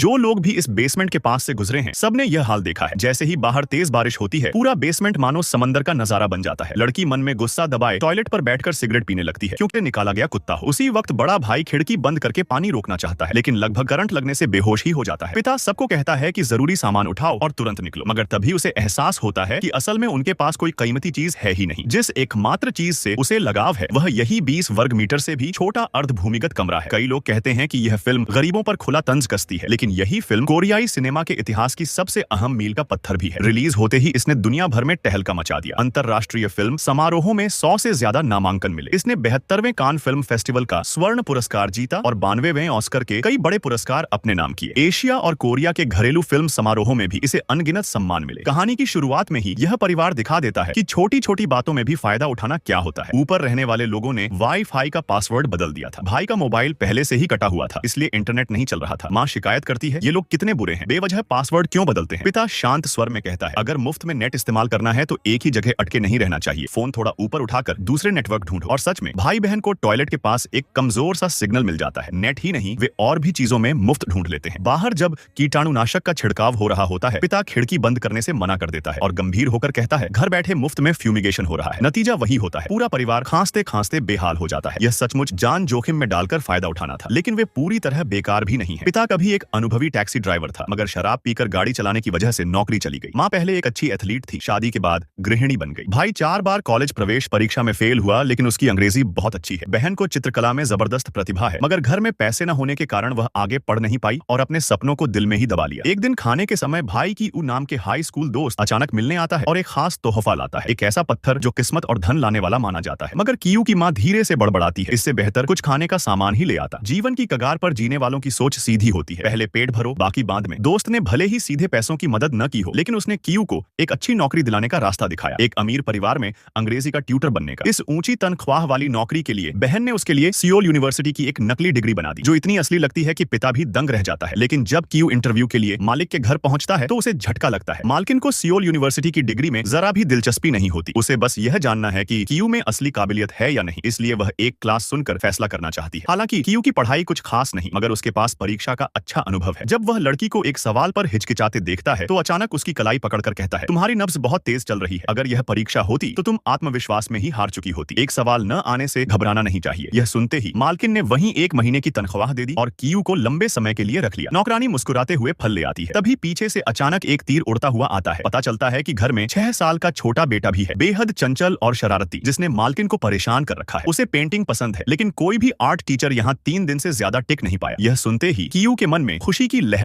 जो लोग भी इस बेसमेंट के पास से गुजरे हैं सबने यह हाल देखा है। जैसे ही बाहर तेज बारिश होती है पूरा बेसमेंट मानो समंदर का नजारा बन जाता है। लड़की मन में गुस्सा दबाए टॉयलेट पर बैठकर सिगरेट पीने लगती है क्योंकि निकाला गया कुत्ता हो। उसी वक्त बड़ा भाई खिड़की बंद करके पानी रोकना चाहता है लेकिन लगभग करंट लगने से बेहोश ही हो जाता है। पिता सबको कहता है कि जरूरी सामान उठाओ और तुरंत निकलो, मगर तभी उसे एहसास होता है कि असल में उनके पास कोई कीमती चीज है ही नहीं। जिस एकमात्र चीज से उसे लगाव है वह यही 20 वर्ग मीटर से भी छोटा अर्धभूमिगत कमरा है। कई लोग कहते हैं कि यह फिल्म गरीबों पर खुला तंज कसती है, लेकिन यही फिल्म कोरियाई सिनेमा के इतिहास की सबसे अहम मील का पत्थर भी है। रिलीज होते ही इसने दुनिया भर में टहलका मचा दिया। अंतरराष्ट्रीय फिल्म समारोहों में 100 से ज्यादा नामांकन मिले। इसने 72वें कान फिल्म फेस्टिवल का स्वर्ण पुरस्कार जीता और 92वें ऑस्कर के कई बड़े पुरस्कार अपने नाम किए। एशिया और कोरिया के घरेलू फिल्म समारोहों में भी इसे अनगिनत सम्मान मिले। कहानी की शुरुआत में ही यह परिवार दिखा देता है कि छोटी छोटी बातों में भी फायदा उठाना क्या होता है। ऊपर रहने वाले लोगों ने वाईफाई का पासवर्ड बदल दिया था। भाई का मोबाइल पहले से ही कटा हुआ था इसलिए इंटरनेट नहीं चल रहा था। माँ शिकायत करती है, ये लोग कितने बुरे हैं, बेवजह पासवर्ड क्यों बदलते हैं। पिता शांत स्वर में कहता है, अगर मुफ्त में नेट इस्तेमाल करना है तो एक ही जगह अटके नहीं रहना चाहिए। फोन थोड़ा ऊपर उठाकर दूसरे नेटवर्क ढूंढो। और सच में भाई बहन को टॉयलेट के पास एक कमजोर सा सिग्नल मिल जाता है। नेट ही नहीं वे और भी चीजों में मुफ्त ढूंढ लेते हैं। बाहर जब कीटाणुनाशक का छिड़काव हो रहा होता है पिता खिड़की बंद करने से मना कर देता है और गंभीर होकर कहता है, घर बैठे मुफ्त में फ्यूमिगेशन हो रहा है। नतीजा वही होता है, पूरा परिवार खांसते खांसते बेहाल हो जाता है। यह सचमुच जान जोखिम में डालकर फायदा उठाना था, लेकिन वे पूरी तरह बेकार भी नहीं है। पिता कभी एक अनुभवी टैक्सी ड्राइवर था, मगर शराब पीकर गाड़ी चलाने की वजह से नौकरी चली गई। माँ पहले एक अच्छी एथलीट थी, शादी के बाद गृहिणी बन गई। भाई 4 बार कॉलेज प्रवेश परीक्षा में फेल हुआ, लेकिन उसकी अंग्रेजी बहुत अच्छी है। बहन को चित्रकला में जबरदस्त प्रतिभा है, मगर घर में पैसे न होने के कारण वह आगे पढ़ नहीं पाई और अपने सपनों को दिल में ही दबा लिया। एक दिन खाने के समय भाई की ऊ नाम के हाई स्कूल दोस्त अचानक मिलने आता है और एक खास तोहफा लाता है, एक ऐसा पत्थर जो किस्मत और धन लाने वाला माना जाता है। मगर कियू की माँ धीरे से बड़बड़ाती है, इससे बेहतर कुछ खाने का सामान ही ले आता। जीवन की कगार पर जीने वालों की सोच सीधी होती है, पहले पेट भरो बाकी बाद में। दोस्त ने भले ही सीधे पैसों की मदद न की हो, लेकिन उसने कियू को एक अच्छी नौकरी दिलाने का रास्ता दिखाया। एक अमीर परिवार में अंग्रेजी का ट्यूटर बनने का। इस ऊंची तनख्वाह वाली नौकरी के लिए बहन ने उसके लिए सियोल यूनिवर्सिटी की एक नकली डिग्री बना दी, जो इतनी असली लगती है कि पिता भी दंग रह जाता है। लेकिन जब कियू इंटरव्यू के लिए मालिक के घर पहुंचता है तो उसे झटका लगता है। मालकिन को सियोल यूनिवर्सिटी की डिग्री में जरा भी दिलचस्पी नहीं होती। उसे बस यह जानना है कि कियू में असली काबिलियत है या नहीं, इसलिए वह एक क्लास सुनकर फैसला करना चाहती है। हालांकि कियू की पढ़ाई कुछ खास नहीं, मगर उसके पास परीक्षा का अच्छा अनुभव है। जब वह लड़की को एक सवाल पर हिचकिचाते देखता है तो अचानक उसकी कलाई पकड़कर कहता है, तुम्हारी नब्ज बहुत तेज चल रही है, अगर यह परीक्षा होती तो तुम आत्मविश्वास में ही हार चुकी होती। एक सवाल न आने से घबराना नहीं चाहिए। यह सुनते ही मालकिन ने वहीं 1 महीने की तनख्वाह दे दी और कियू को लंबे समय के लिए रख लिया। नौकरानी मुस्कुराते हुए फल ले आती है, तभी पीछे से अचानक एक तीर उड़ता हुआ आता है। पता चलता है कि घर में 6 साल का छोटा बेटा भी है, बेहद चंचल और शरारती, जिसने मालकिन को परेशान कर रखा है। उसे पेंटिंग पसंद है, लेकिन कोई भी आर्ट टीचर यहाँ 3 दिन से ज्यादा टिक नहीं पाया। यह सुनते ही कियू के मन में खुशी की लहर